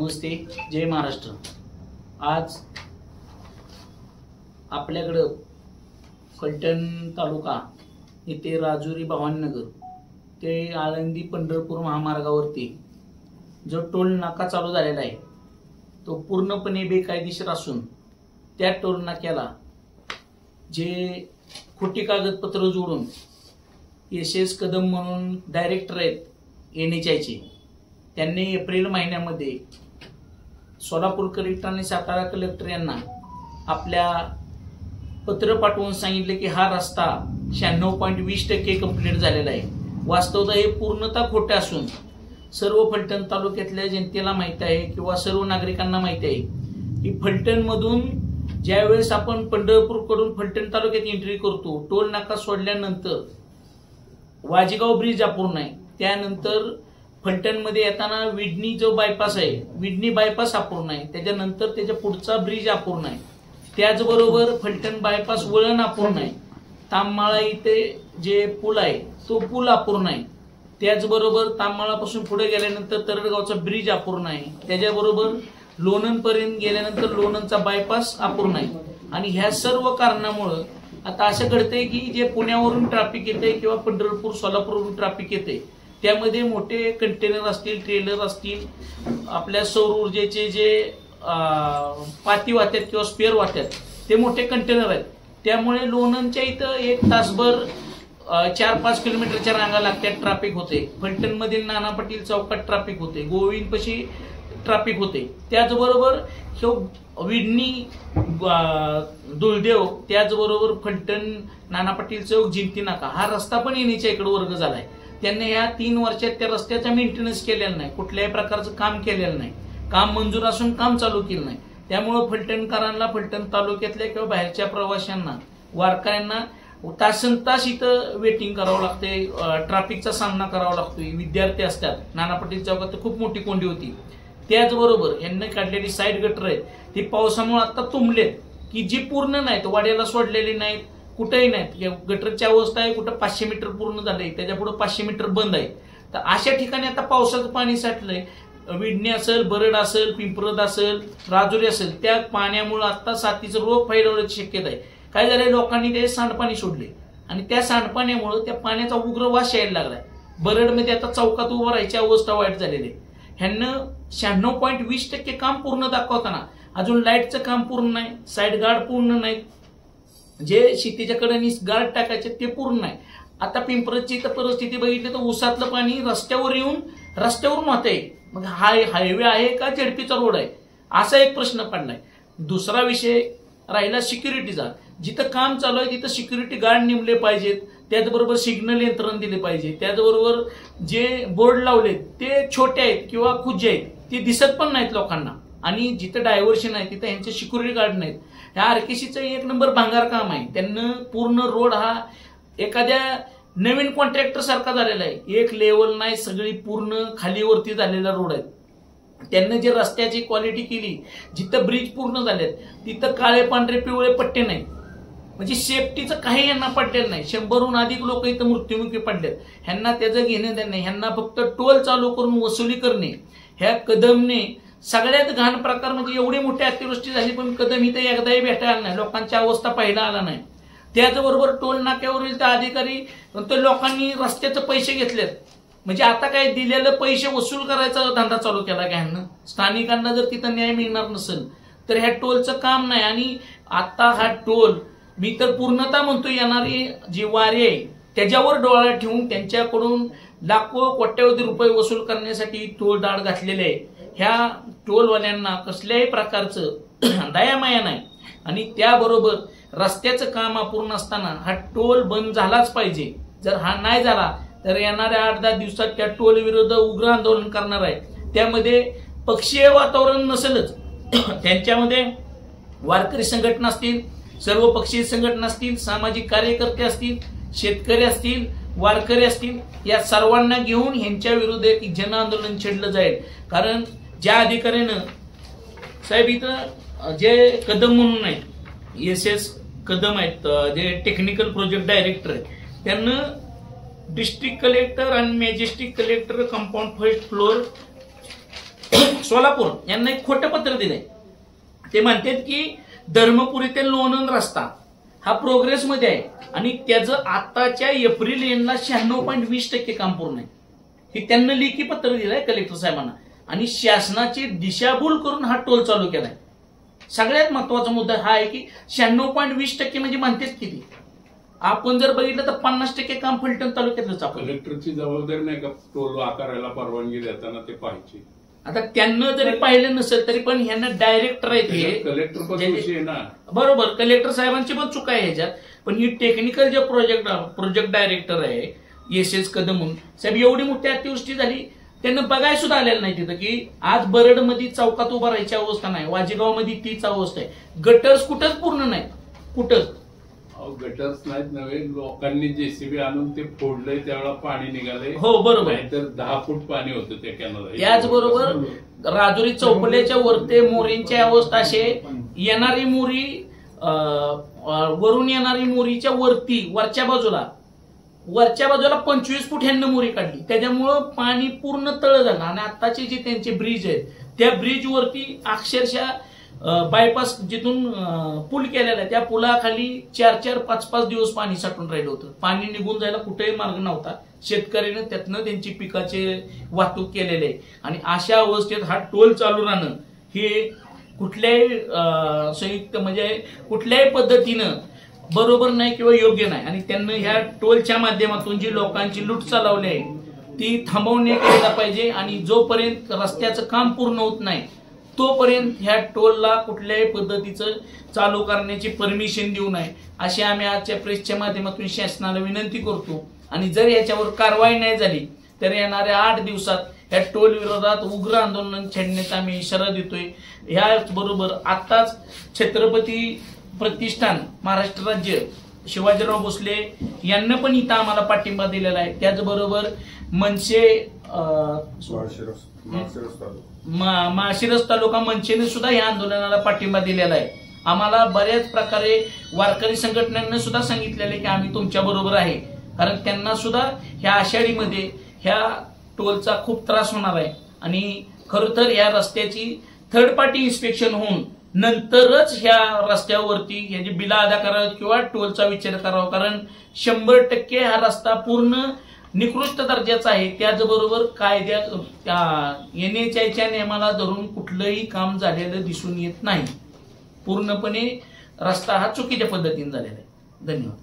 नमस्ते, जय महाराष्ट्र। आज आपल्याकडं फलटण तालुका येथे राजुरी भवानीनगर ते आळंदी पंढरपूर महामार्गावरती जो टोल नाका चालू झालेला आहे तो पूर्णपणे बेकायदेशीर असून त्या टोल नाक्याला जे खोटी कागदपत्र जोडून एस कदम म्हणून डायरेक्टर आहेत NHIचे, त्यांनी एप्रिल महिन्यामध्ये सोलापूर कलेक्टर आणि सातारा कलेक्टर यांना आपल्या पत्र पाठवून सांगितले की हा रस्ता 96.20% कंप्लीट झालेला आहे। वास्तवतः हे पूर्णतः खोटे असून सर्व फलटण तालुक्यातल्या जनतेला माहिती आहे किंवा सर्व नागरिकांना माहिती आहे की फलटण मधून ज्यावेळेस आपण पंढरपूरकडून फलटण तालुक्यात एंट्री करतो, टोल नाका सोडल्यानंतर वाजेगाव ब्रिज अपूर्ण आहे, त्यानंतर फलटण मध्ये येताना विडणी जो बायपास आहे, विडणी बायपास अपूर्ण आहे, त्याच्यानंतर त्याच्या पुढचा ब्रिज अपूर्ण आहे, त्याचबरोबर फलटण बायपास वळण अपूर्ण आहे, ताममाळा इथे जे पूल आहे तो पूल अपूर्ण आहे, त्याचबरोबर ताममाळापासून पुढे गेल्यानंतर तरडगावचा ब्रिज अपूर्ण आहे, त्याच्याबरोबर लोणंद पर्यंत गेल्यानंतर लोणंदचा बायपास अपूर्ण आहे। आणि ह्या सर्व कारणामुळे आता असं घडतंय की जे पुण्यावरून ट्रॅफिक येते किंवा पंढरपूर सोलापूरवरून ट्रॅफिक येते त्यामध्ये मोठे कंटेनर असतील, ट्रेलर असतील, आपल्या सौर ऊर्जेचे जे पाती वाहतात किंवा स्पेअर वाहतात ते मोठे कंटेनर आहेत, त्यामुळे लोणंदच्या इथं 1 तासभर 4-5 किलोमीटरच्या रांगा लागतात, ट्रॅफिक होते। फलटण मधील नाना पाटील चौकात ट्रॅफिक होते, गोविंदपाशी ट्रॅफिक होते, त्याचबरोबर विडणी दुलदेव, त्याचबरोबर फलटण नाना पाटील चौक जिंती नाका हा रस्ता पण NHच्या इकडे वर्ग झालाय। त्यांनी ह्या 3 वर्षात त्या रस्त्याचा मेंटेनन्स केलेला नाही, कुठल्याही प्रकारचं काम केलेलं नाही, काम मंजूर असून काम चालू केलं नाही, त्यामुळे फलटणकरांना, फलटण तालुक्यातल्या किंवा बाहेरच्या प्रवाशांना, वारकऱ्यांना तासनतास इथं वेटिंग करावं लागते, ट्रॅफिकचा सामना करावा लागतोय। विद्यार्थी असतात, नाना पाटील चौकात खूप मोठी कोंडी होती, त्याचबरोबर यांनी काढलेली साईड गटर आहेत ती पावसामुळे आता तुंबलेत की जी पूर्ण नाहीत, वाड्याला सोडलेली नाहीत, कुठेही नाहीत, गटरची अवस्था आहे कुठं 500 मीटर पूर्ण झालंय, त्याच्या पुढे 500 मीटर बंद आहे। तर अशा ठिकाणी आता पावसाचं पाणी साठलंय, विडणी असेल, बरड असेल, पिंपरद असेल, राजुरी असेल, त्या पाण्यामुळे आता साथीचं रोग फैलवण्याची शक्यता आहे। काय झालंय, लोकांनी ते सांडपाणी सोडले आणि त्या सांडपाण्यामुळे त्या पाण्याचा उग्र वास यायला लागलाय। बरडमध्ये आता चौकात उभं राहायची अवस्था वाईट झालेली आहे। ह्यांना 96.20% काम पूर्ण दाखवताना अजून लाईटचं काम पूर्ण नाही, साईड गार्ड पूर्ण नाही, जे शेतीच्या कडेने गार्ड टाकायचे ते पूर्ण नाही। आता पिंपरदची तर परिस्थिती बघितली तर उसातलं पाणी रस्त्यावर येऊन रस्त्यावरून वाहतंय, मग हा हायवे आहे का झेडपीचा रोड आहे असा एक प्रश्न पडलाय। दुसरा विषय राहिला सिक्युरिटीचा, जिथं काम चालू आहे तिथं सिक्युरिटी गार्ड नेमले पाहिजेत, त्याचबरोबर सिग्नल यंत्रणा दिले पाहिजे, त्याचबरोबर जे बोर्ड लावलेत ते छोटे आहेत किंवा खुजे आहेत, ते दिसत पण नाहीत लोकांना, आणि जिथं डायव्हर्शन आहे तिथं यांचे सिक्युरिटी गार्ड नाहीत। ह्या RKCचं 1 नंबर भांगार काम आहे, त्यांना पूर्ण रोड हा एखाद्या नवीन कॉन्ट्रॅक्टर सारखा झालेला आहे, एक लेवल नाही, सगळी पूर्ण खालीवरती झालेला रोड आहे। त्यांनी जे रस्त्याची क्वालिटी केली, जिथं ब्रिज पूर्ण झालेत तिथं काळे पांढरे पिवळे पट्टे नाही, म्हणजे सेफ्टीचं काही यांना पडलेलं नाही। 100हून अधिक लोक इथं मृत्युमुखी पडलेत, ह्यांना त्याचं घेणं देणं नाही, ह्यांना फक्त टोल चालू करून वसुली करणे। ह्या कदमने सगळ्यात घाण प्रकार, म्हणजे एवढी मोठी अतिवृष्टी झाली पण कदम इथे एकदाही भेटायला नाही, लोकांची अवस्था पाहायला आला नाही। त्याचबरोबर टोल नाक्यावरील त्या अधिकारी तर लोकांनी रस्त्याचे पैसे घेतलेत, म्हणजे आता काय दिलेलं पैसे वसूल करायचा धंदा चालू केला का ह्यांना। स्थानिकांना जर तिथं न्याय मिळणार नसेल तर ह्या टोलचं काम नाही। आणि आता हा टोल मी तर पूर्णतः म्हणतो येणारी जी वारी आहे त्याच्यावर डोळा ठेवून त्यांच्याकडून लाखो कोट्यवधी रुपये वसूल करण्यासाठी टोल दाढ घातलेले आहे। ह्या टोलवाल्यांना कसल्याही प्रकारचं दयामाया नाही, आणि त्याबरोबर रस्त्याचं काम अपूर्ण असताना हा टोल बंद झालाच पाहिजे। जर हा नाही झाला तर येणाऱ्या 8-10 दिवसात त्या टोल विरुद्ध उग्र आंदोलन करणार आहे। त्यामध्ये पक्षीय वातावरण नसेलच, त्यांच्यामध्ये वारकरी संघटना असतील, सर्व पक्षीय संघटना असतील, सामाजिक कार्यकर्ते असतील, शेतकरी असतील, वारकरी असतील, या सर्वांना घेऊन ह्यांच्या विरुद्ध एक जन आंदोलन छेडलं जाईल। कारण ज्या अधिकाऱ्यानं साहेब इथं जे कदम म्हणून आहेत, SS कदम आहेत, जे टेक्निकल प्रोजेक्ट डायरेक्टर आहेत, त्यांना डिस्ट्रिक्ट कलेक्टर आणि majestic collector compound first floor Solapur यांना एक खोटं पत्र दिलंय. ते म्हणतात की धर्मपुरी ते लोणंद रस्ता हा प्रोग्रेसमध्ये आहे आणि त्याचं आताच्या एप्रिल एंडला 96.20% काम पूर्ण आहे. हे त्यांना लेखी पत्र दिलंय कलेक्टर साहेबांना आणि शासनाची दिशाभूल करून हा टोल चालू केलाय. सगळ्यात महत्वाचा मुद्दा हा आहे की 96.20% म्हणजे म्हणतेच किती. आपण जर बघितलं तर 50% काम फलटण तालुक्यातलंच. आपण कलेक्टरची जबाबदारी नाही का टोल आकारायला परवानगी देताना ते पाहिजे. आता त्यांना जरी पाहिलं नसेल तरी पण ह्यांना डायरेक्टर आहेत हे कलेक्टर पण दोषी आहे ना. बरोबर, कलेक्टर साहेबांची पण चूक आहे ह्याच्यात. पण ही टेक्निकल जे प्रोजेक्ट डायरेक्टर आहे एस कदम म्हणून साहेब, एवढी मोठी अतिवृष्टी झाली त्यांना बघायला सुद्धा आलेलं नाही तिथं की आज बरडमध्ये चौकात उभा राहायची अवस्था नाही, वाजेगावमध्ये तीच अवस्था आहे. गटर्स कुठंच पूर्ण नाही, कुठंच गटर्स नाहीत नव्हे, लोकांनी जेसीबी आणून ते फोडलंय त्यावेळेला पाणी निघालंय. हो बरोबर, तर 10 फूट पाणी होतं त्या कॅनलला. त्याचबरोबर राजुरी चौपल्याच्या वरते मोरींची अवस्था अशी, येणारी मोरी वरून येणारी मोरीच्या वरती वरच्या बाजूला 25 फूट ह्यांना मोरी काढली, त्याच्यामुळं पाणी पूर्ण तळ झालं. आणि आताचे जे त्यांचे ब्रिज आहेत त्या ब्रिज वरती अक्षरशः बायपास जिथून पूल केलेला आहे त्या पुलाखाली 4-4, 5-5 दिवस पाणी साठून राहिलं होतं. पाणी निघून जायला कुठेही मार्ग नव्हता. शेतकऱ्याने त्यातनं त्यांची पिकाचे वाहतूक केलेली आहे. आणि अशा अवस्थेत हा टोल चालू राहणं हे कुठल्याही संयुक्त म्हणजे कुठल्याही पद्धतीनं बरोबर नाही किंवा योग्य नाही. आणि त्यांना ह्या टोलच्या माध्यमातून जी लोकांची लूट चालवली आहे ती थांबवणे केला पाहिजे. आणि जोपर्यंत रस्त्याचं काम पूर्ण होत नाही तोपर्यंत ह्या टोलला कुठल्याही पद्धतीचं चालू करण्याची परमिशन देऊ नये अशी आम्ही आजच्या प्रेसच्या माध्यमातून शासनाला विनंती करतो. आणि जर याच्यावर कारवाई नाही झाली तर येणाऱ्या 8 दिवसात या टोल विरोधात उग्र आंदोलन छेडण्याचा आम्ही इशारा देतोय. ह्याचबरोबर आताच छत्रपती प्रतिष्ठान महाराष्ट्र राज्य शिवाजीराव भोसले यांना पण इथं आम्हाला पाठिंबा दिलेला आहे. त्याचबरोबर मनसे माळशिरस तालुका मनसेने सुद्धा या आंदोलनाला पाठिंबा दिलेला आहे. आम्हाला बऱ्याच प्रकारे वारकरी संघटनांना सुद्धा सांगितलेलं की आम्ही तुमच्या बरोबर आहे, कारण त्यांना सुद्धा ह्या आषाढीमध्ये ह्या टोलचा खूप त्रास होणार आहे. आणि खरं तर या रस्त्याची थर्ड पार्टी इन्स्पेक्शन होऊन नंतरच ह्या रस्त्यावरती ह्याची बिला अदा करावी किंवा टोलचा विचार करावा, कारण 100% हा रस्ता पूर्ण निकृष्ट दर्जाचा आहे. त्याचबरोबर NHAच्या नियमाला धरून कुठलंही काम झालेलं दिसून येत नाही. पूर्णपणे रस्ता हा चुकीच्या पद्धतीने झालेला आहे. धन्यवाद.